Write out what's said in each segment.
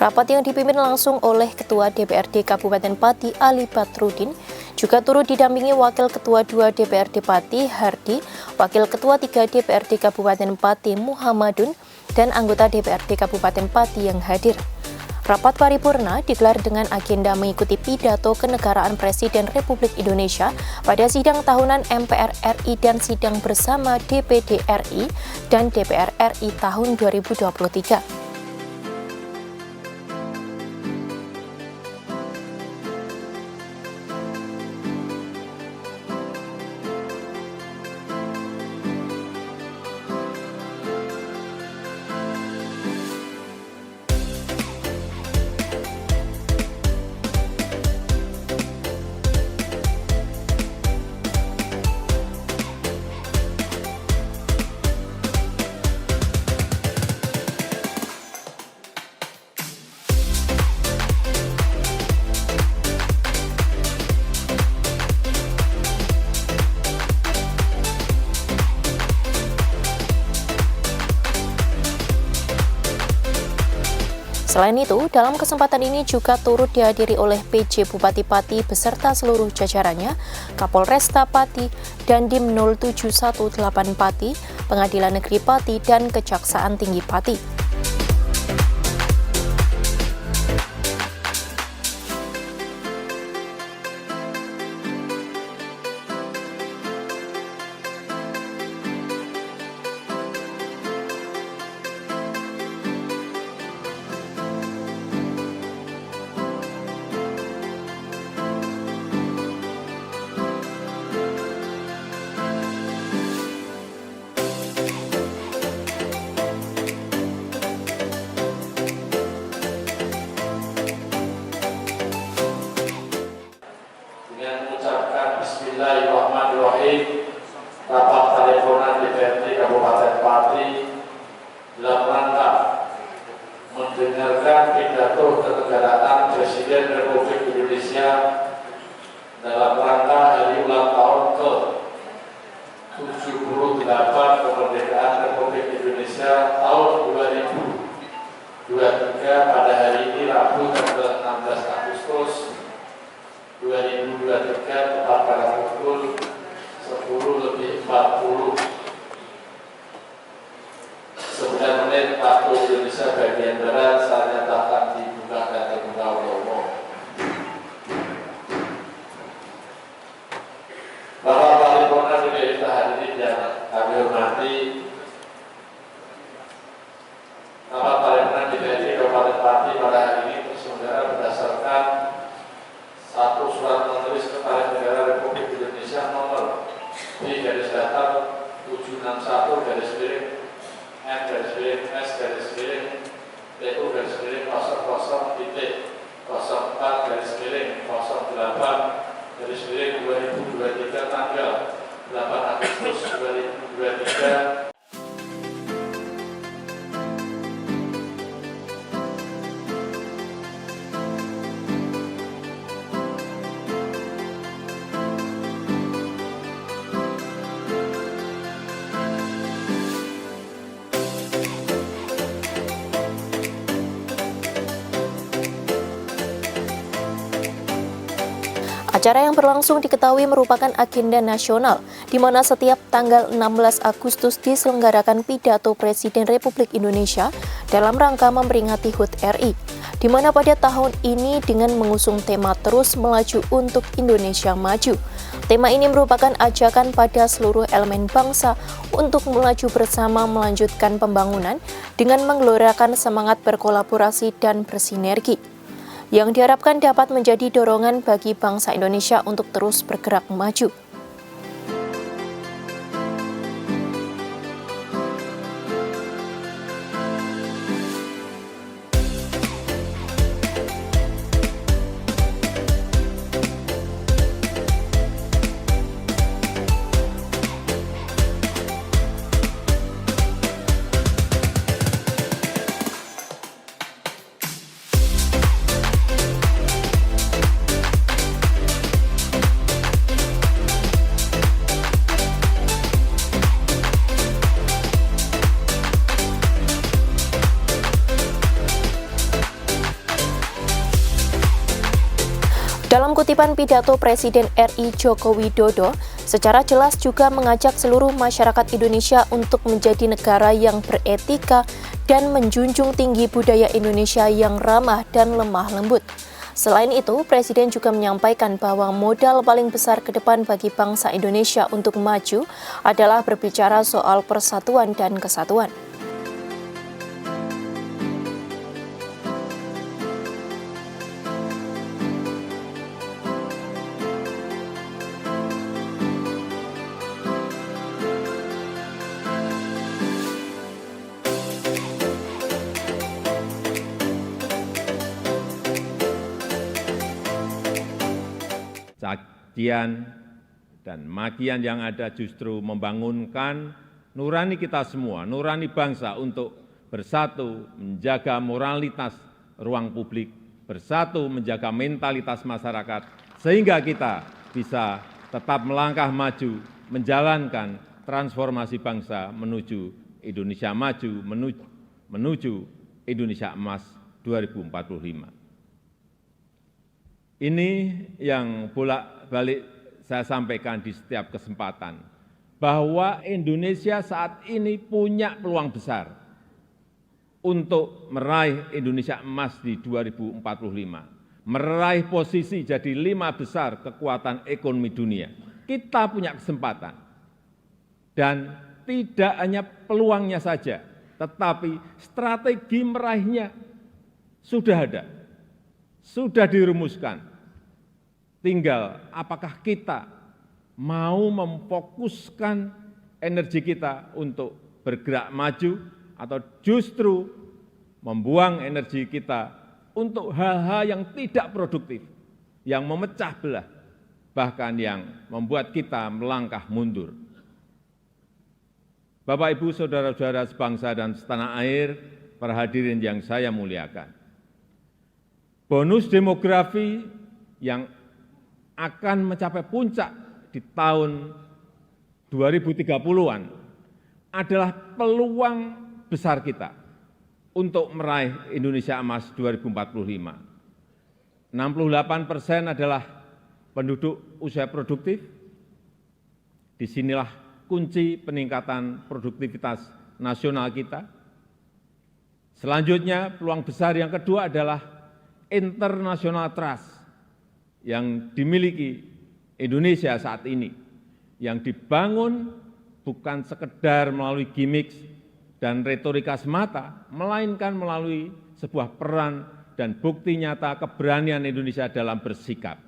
Rapat yang dipimpin langsung oleh Ketua DPRD Kabupaten Pati Ali Badrudin juga turut didampingi Wakil Ketua 2 DPRD Pati Hardi, Wakil Ketua 3 DPRD Kabupaten Pati Muhammadun, dan anggota DPRD Kabupaten Pati yang hadir. Rapat paripurna digelar dengan agenda mengikuti pidato kenegaraan Presiden Republik Indonesia pada sidang tahunan MPR RI dan sidang bersama DPD RI dan DPR RI tahun 2023. Selain itu, dalam kesempatan ini juga turut dihadiri oleh PJ Bupati Pati beserta seluruh jajarannya, Kapolresta Pati, Dandim 0718 Pati, Pengadilan Negeri Pati, dan Kejaksaan Tinggi Pati. Bismillahirrahmanirrahim. Rapat paripurna DPRD Kabupaten Pati dalam rangka mendengarkan pidato kenegaraan Presiden Republik Indonesia dalam rangka hari ulang tahun ke-78 kemerdekaan Republik Indonesia tahun 2023 pada hari ini Rabu tanggal 16 Agustus 2023 tepat pada pukul 10:40 waktu Indonesia bagian barat. Saya nyatakan dibuka dan terbuka untuk umum. Bapak Paripurna DPRD hadirin yang kami hormati, Rapat Paripurna DPRD Kabupaten Pati pada hari ini terselenggara berdasarkan satu surat menulis Kepala Negara Republik Indonesia nomor B-9/M/M/04/08/2023 tanggal 8 Agustus 2023. Acara yang berlangsung diketahui merupakan agenda nasional, di mana setiap tanggal 16 Agustus diselenggarakan pidato Presiden Republik Indonesia dalam rangka memperingati HUT RI, di mana pada tahun ini dengan mengusung tema Terus Melaju untuk Indonesia Maju. Tema ini merupakan ajakan pada seluruh elemen bangsa untuk melaju bersama melanjutkan pembangunan dengan menggelorakan semangat berkolaborasi dan bersinergi, yang diharapkan dapat menjadi dorongan bagi bangsa Indonesia untuk terus bergerak maju. Dalam kutipan pidato Presiden RI Joko Widodo, secara jelas juga mengajak seluruh masyarakat Indonesia untuk menjadi negara yang beretika dan menjunjung tinggi budaya Indonesia yang ramah dan lemah lembut. Selain itu, Presiden juga menyampaikan bahwa modal paling besar ke depan bagi bangsa Indonesia untuk maju adalah berbicara soal persatuan dan kesatuan. Cacian dan makian yang ada justru membangunkan nurani kita semua, nurani bangsa untuk bersatu menjaga moralitas ruang publik, bersatu menjaga mentalitas masyarakat, sehingga kita bisa tetap melangkah maju, menjalankan transformasi bangsa menuju Indonesia maju, menuju Indonesia emas 2045. Ini yang bolak-balik saya sampaikan di setiap kesempatan, bahwa Indonesia saat ini punya peluang besar untuk meraih Indonesia emas di 2045, meraih posisi jadi 5 besar kekuatan ekonomi dunia. Kita punya kesempatan, dan tidak hanya peluangnya saja, tetapi strategi meraihnya sudah ada, sudah dirumuskan. Tinggal apakah kita mau memfokuskan energi kita untuk bergerak maju atau justru membuang energi kita untuk hal-hal yang tidak produktif, yang memecah belah, bahkan yang membuat kita melangkah mundur. Bapak, Ibu, saudara-saudara sebangsa dan setanah air, para hadirin yang saya muliakan. Bonus demografi yang akan mencapai puncak di tahun 2030-an adalah peluang besar kita untuk meraih Indonesia emas 2045. 68% adalah penduduk usia produktif. Disinilah kunci peningkatan produktivitas nasional kita. Selanjutnya, peluang besar yang kedua adalah international trust yang dimiliki Indonesia saat ini, yang dibangun bukan sekedar melalui gimmick dan retorika semata, melainkan melalui sebuah peran dan bukti nyata keberanian Indonesia dalam bersikap.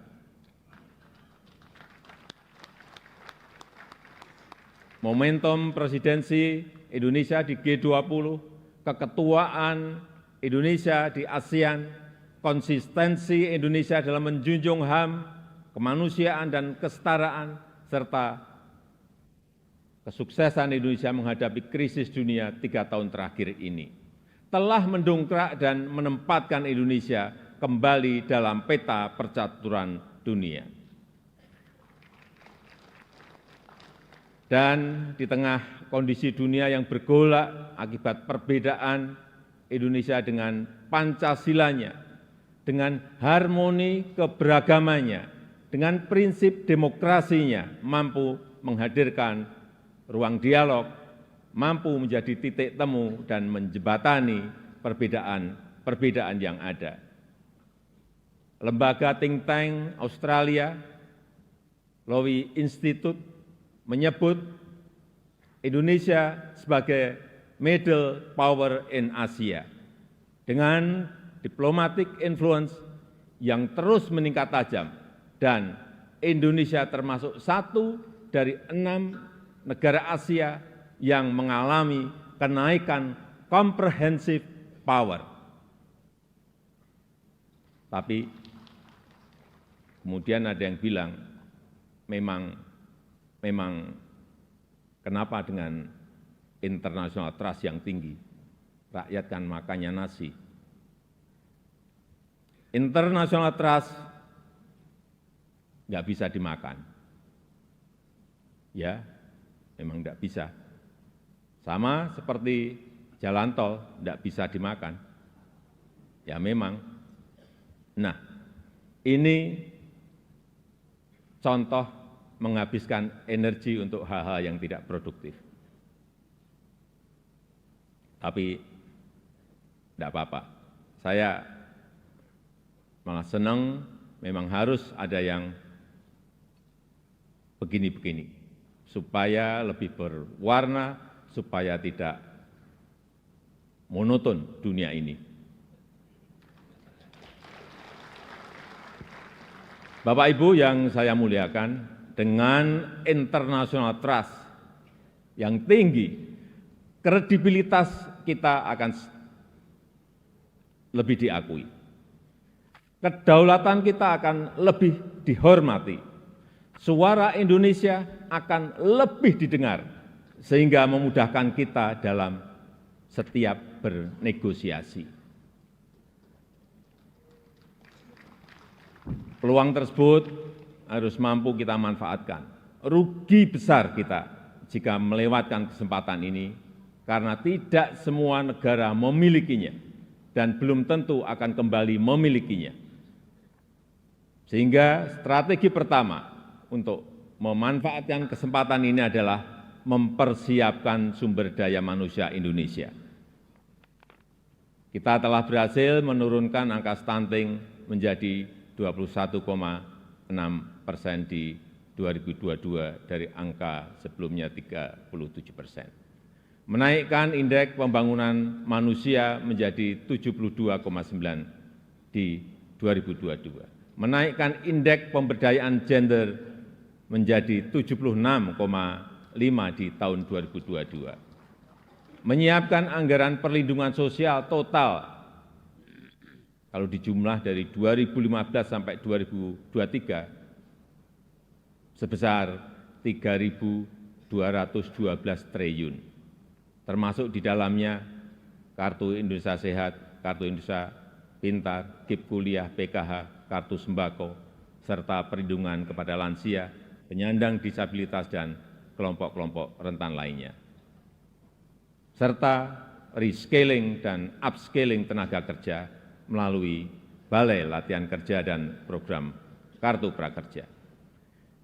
Momentum presidensi Indonesia di G20, keketuaan Indonesia di ASEAN, konsistensi Indonesia dalam menjunjung HAM, kemanusiaan dan kesetaraan, serta kesuksesan Indonesia menghadapi krisis dunia 3 tahun terakhir ini, telah mendongkrak dan menempatkan Indonesia kembali dalam peta percaturan dunia. Dan di tengah kondisi dunia yang bergolak akibat perbedaan, Indonesia dengan Pancasilanya, dengan harmoni keberagamannya, dengan prinsip demokrasinya, mampu menghadirkan ruang dialog, mampu menjadi titik temu dan menjembatani perbedaan yang ada. Lembaga think tank Australia, Lowy Institute, menyebut Indonesia sebagai middle power in Asia, dengan diplomatic influence yang terus meningkat tajam, dan Indonesia termasuk 1 dari 6 negara Asia yang mengalami kenaikan comprehensive power. Tapi kemudian ada yang bilang, memang kenapa dengan international trust yang tinggi, rakyat kan makannya nasi. International trust nggak bisa dimakan. Ya, memang nggak bisa. Sama seperti jalan tol, nggak bisa dimakan. Ya memang. Nah, ini contoh menghabiskan energi untuk hal-hal yang tidak produktif. Tapi tidak apa-apa, saya malah senang, memang harus ada yang begini-begini, supaya lebih berwarna, supaya tidak monoton dunia ini. Bapak Ibu yang saya muliakan, dengan international trust yang tinggi, kredibilitas kita akan lebih diakui. Kedaulatan kita akan lebih dihormati. Suara Indonesia akan lebih didengar, sehingga memudahkan kita dalam setiap bernegosiasi. Peluang tersebut harus mampu kita manfaatkan. Rugi besar kita jika melewatkan kesempatan ini, karena tidak semua negara memilikinya dan belum tentu akan kembali memilikinya. Sehingga strategi pertama untuk memanfaatkan kesempatan ini adalah mempersiapkan sumber daya manusia Indonesia. Kita telah berhasil menurunkan angka stunting menjadi 21,6% di 2022 dari angka sebelumnya 37%. Menaikkan indeks pembangunan manusia menjadi 72,9 di 2022. Menaikkan indeks pemberdayaan gender menjadi 76,5 di tahun 2022. Menyiapkan anggaran perlindungan sosial total, kalau dijumlah dari 2015 sampai 2023, sebesar 3.212 triliun, termasuk di dalamnya Kartu Indonesia Sehat, Kartu Indonesia Pintar, KIP Kuliah, PKH, Kartu Sembako, serta perlindungan kepada lansia, penyandang disabilitas, dan kelompok-kelompok rentan lainnya, serta rescaling dan upscaling tenaga kerja melalui Balai Latihan Kerja dan program Kartu Prakerja.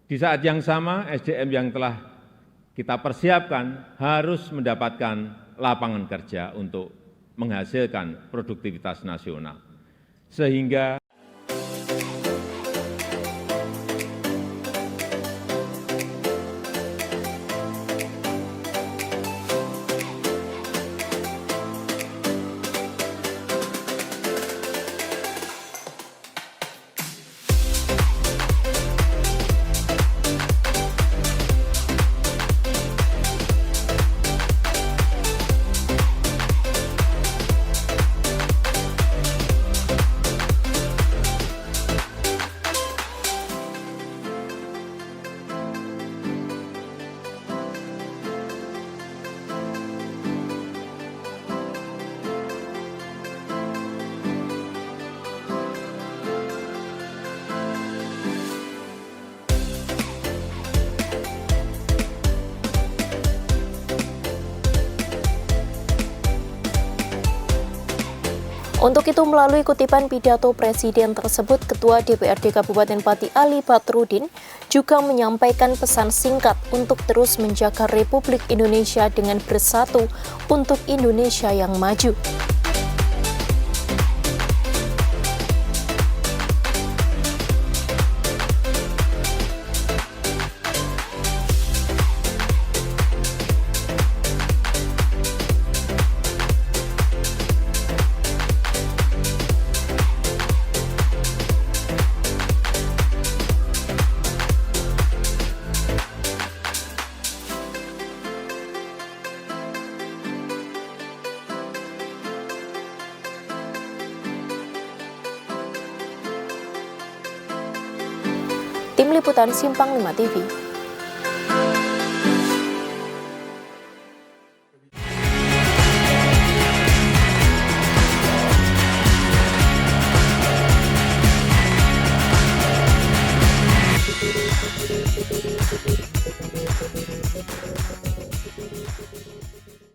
Di saat yang sama, SDM yang telah kita persiapkan harus mendapatkan lapangan kerja untuk menghasilkan produktivitas nasional, sehingga Untuk itu, melalui kutipan pidato Presiden tersebut, Ketua DPRD Kabupaten Pati Ali Badrudin juga menyampaikan pesan singkat untuk terus menjaga Republik Indonesia dengan bersatu untuk Indonesia yang maju. Tim Liputan Simpang 5 TV.